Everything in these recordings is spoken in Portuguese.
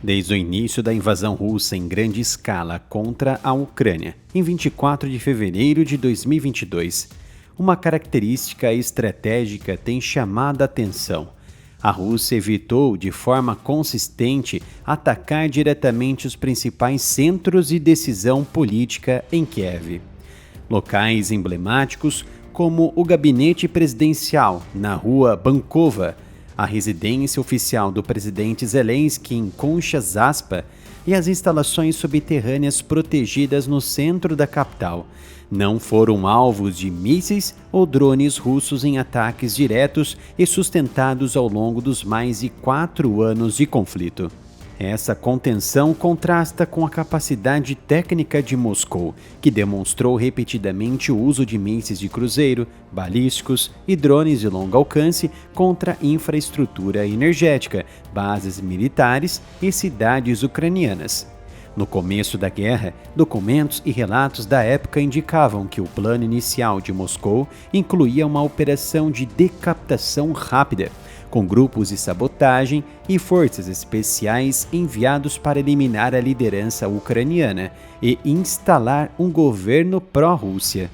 Desde o início da invasão russa em grande escala contra a Ucrânia, em 24 de fevereiro de 2022, uma característica estratégica tem chamado a atenção. A Rússia evitou de forma consistente atacar diretamente os principais centros de decisão política em Kiev. Locais emblemáticos como o gabinete presidencial na rua Bankova, a residência oficial do presidente Zelensky em Concha-Zaspa e as instalações subterrâneas protegidas no centro da capital não foram alvos de mísseis ou drones russos em ataques diretos e sustentados ao longo dos mais de 4 anos de conflito. Essa contenção contrasta com a capacidade técnica de Moscou, que demonstrou repetidamente o uso de mísseis de cruzeiro, balísticos e drones de longo alcance contra infraestrutura energética, bases militares e cidades ucranianas. No começo da guerra, documentos e relatos da época indicavam que o plano inicial de Moscou incluía uma operação de decapitação rápida, com grupos de sabotagem e forças especiais enviados para eliminar a liderança ucraniana e instalar um governo pró-Rússia.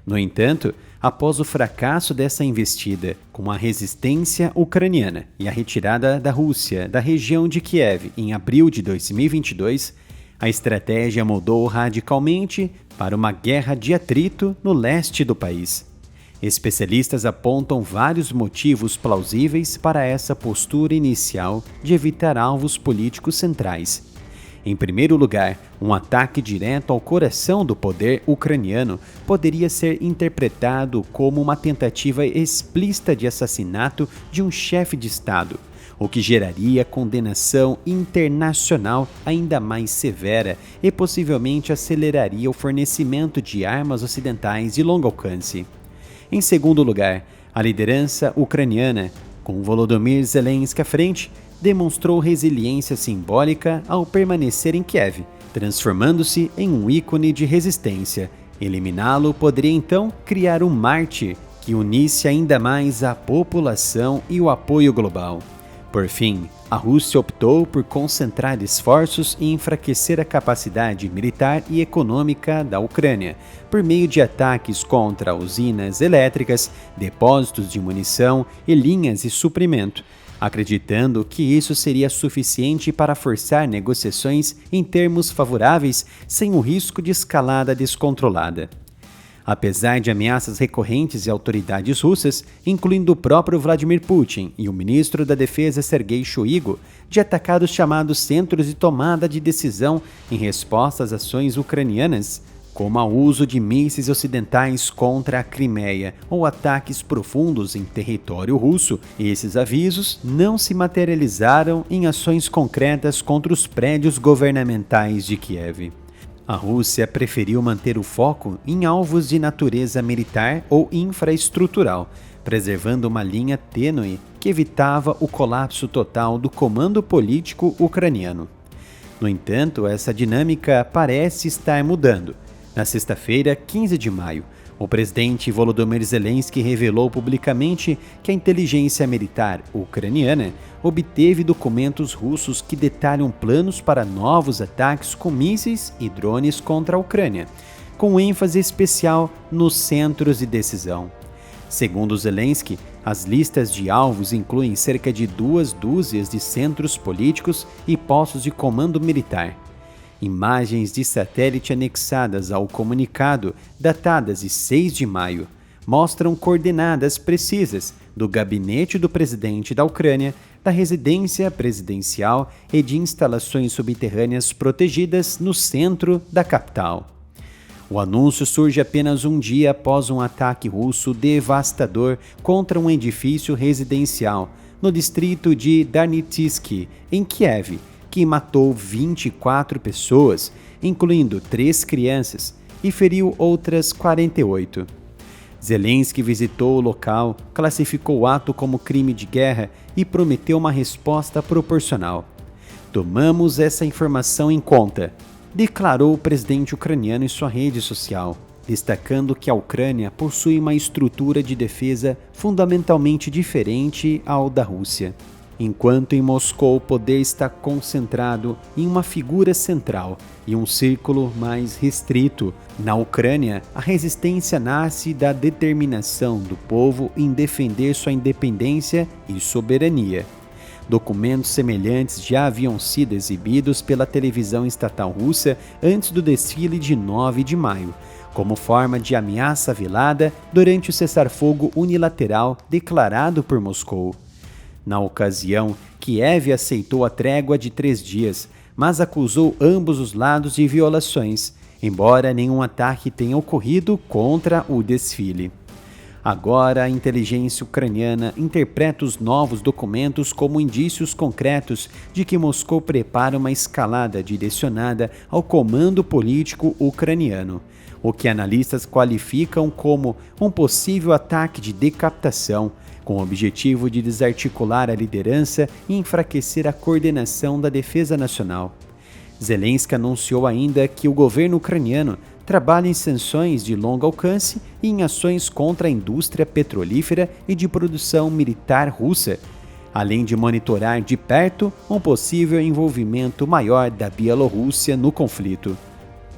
No entanto, após o fracasso dessa investida, com a resistência ucraniana e a retirada da Rússia da região de Kiev em abril de 2022, a estratégia mudou radicalmente para uma guerra de atrito no leste do país. Especialistas apontam vários motivos plausíveis para essa postura inicial de evitar alvos políticos centrais. Em primeiro lugar, um ataque direto ao coração do poder ucraniano poderia ser interpretado como uma tentativa explícita de assassinato de um chefe de Estado, o que geraria condenação internacional ainda mais severa e possivelmente aceleraria o fornecimento de armas ocidentais de longo alcance. Em segundo lugar, a liderança ucraniana, com Volodymyr Zelensky à frente, demonstrou resiliência simbólica ao permanecer em Kiev, transformando-se em um ícone de resistência. Eliminá-lo poderia então criar um mártir que unisse ainda mais a população e o apoio global. Por fim, a Rússia optou por concentrar esforços e enfraquecer a capacidade militar e econômica da Ucrânia, por meio de ataques contra usinas elétricas, depósitos de munição e linhas de suprimento, acreditando que isso seria suficiente para forçar negociações em termos favoráveis sem o risco de escalada descontrolada. Apesar de ameaças recorrentes de autoridades russas, incluindo o próprio Vladimir Putin e o ministro da Defesa Sergei Shoigu, de atacar os chamados centros de tomada de decisão em resposta às ações ucranianas, como ao uso de mísseis ocidentais contra a Crimeia ou ataques profundos em território russo, esses avisos não se materializaram em ações concretas contra os prédios governamentais de Kiev. A Rússia preferiu manter o foco em alvos de natureza militar ou infraestrutural, preservando uma linha tênue que evitava o colapso total do comando político ucraniano. No entanto, essa dinâmica parece estar mudando. Na sexta-feira, 15 de maio, o presidente Volodymyr Zelensky revelou publicamente que a inteligência militar ucraniana obteve documentos russos que detalham planos para novos ataques com mísseis e drones contra a Ucrânia, com ênfase especial nos centros de decisão. Segundo Zelensky, as listas de alvos incluem cerca de 2 dúzias de centros políticos e postos de comando militar. Imagens de satélite anexadas ao comunicado, datadas de 6 de maio, mostram coordenadas precisas do gabinete do presidente da Ucrânia, da residência presidencial e de instalações subterrâneas protegidas no centro da capital. O anúncio surge apenas um dia após um ataque russo devastador contra um edifício residencial no distrito de Darnitsky, em Kiev, que matou 24 pessoas, incluindo 3 crianças, e feriu outras 48. Zelensky visitou o local, classificou o ato como crime de guerra e prometeu uma resposta proporcional. Tomamos essa informação em conta, declarou o presidente ucraniano em sua rede social, destacando que a Ucrânia possui uma estrutura de defesa fundamentalmente diferente ao da Rússia. Enquanto em Moscou o poder está concentrado em uma figura central e um círculo mais restrito, na Ucrânia a resistência nasce da determinação do povo em defender sua independência e soberania. Documentos semelhantes já haviam sido exibidos pela televisão estatal russa antes do desfile de 9 de maio, como forma de ameaça velada durante o cessar-fogo unilateral declarado por Moscou. Na ocasião, Kiev aceitou a trégua de 3 dias, mas acusou ambos os lados de violações, embora nenhum ataque tenha ocorrido contra o desfile. Agora, a inteligência ucraniana interpreta os novos documentos como indícios concretos de que Moscou prepara uma escalada direcionada ao comando político ucraniano, o que analistas qualificam como um possível ataque de decapitação, com o objetivo de desarticular a liderança e enfraquecer a coordenação da defesa nacional. Zelensky anunciou ainda que o governo ucraniano trabalha em sanções de longo alcance e em ações contra a indústria petrolífera e de produção militar russa, além de monitorar de perto um possível envolvimento maior da Bielorrússia no conflito.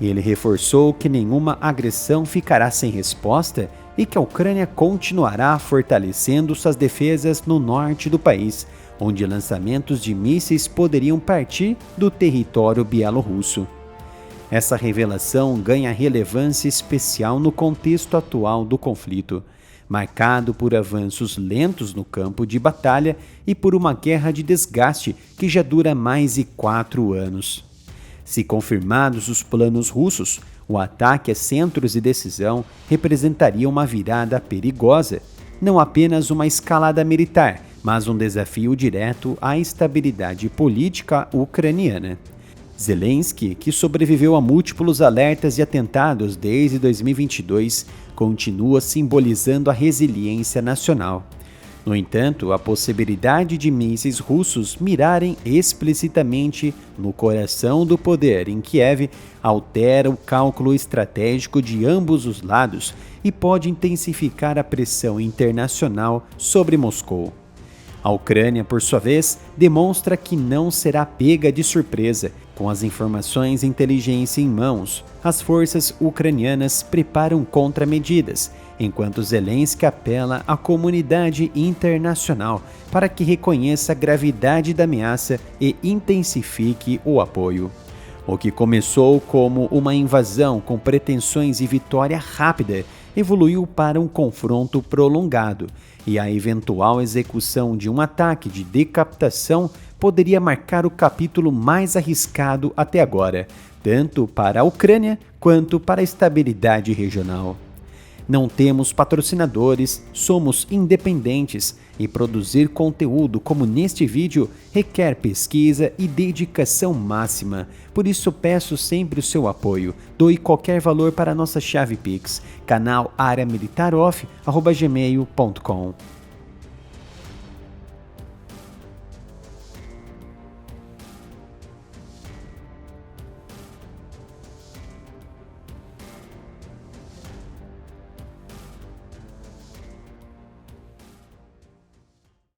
Ele reforçou que nenhuma agressão ficará sem resposta e que a Ucrânia continuará fortalecendo suas defesas no norte do país, onde lançamentos de mísseis poderiam partir do território bielorrusso. Essa revelação ganha relevância especial no contexto atual do conflito, marcado por avanços lentos no campo de batalha e por uma guerra de desgaste que já dura mais de 4 anos. Se confirmados os planos russos, o ataque a centros de decisão representaria uma virada perigosa, não apenas uma escalada militar, mas um desafio direto à estabilidade política ucraniana. Zelensky, que sobreviveu a múltiplos alertas e atentados desde 2022, continua simbolizando a resiliência nacional. No entanto, a possibilidade de mísseis russos mirarem explicitamente no coração do poder em Kiev altera o cálculo estratégico de ambos os lados e pode intensificar a pressão internacional sobre Moscou. A Ucrânia, por sua vez, demonstra que não será pega de surpresa. Com as informações e inteligência em mãos, as forças ucranianas preparam contramedidas, enquanto Zelensky apela à comunidade internacional para que reconheça a gravidade da ameaça e intensifique o apoio. O que começou como uma invasão com pretensões de vitória rápida evoluiu para um confronto prolongado, e a eventual execução de um ataque de decapitação poderia marcar o capítulo mais arriscado até agora, tanto para a Ucrânia quanto para a estabilidade regional. Não temos patrocinadores, somos independentes e produzir conteúdo como neste vídeo requer pesquisa e dedicação máxima. Por isso peço sempre o seu apoio. Doe qualquer valor para a nossa chave Pix, canal areamilitaroff@gmail.com.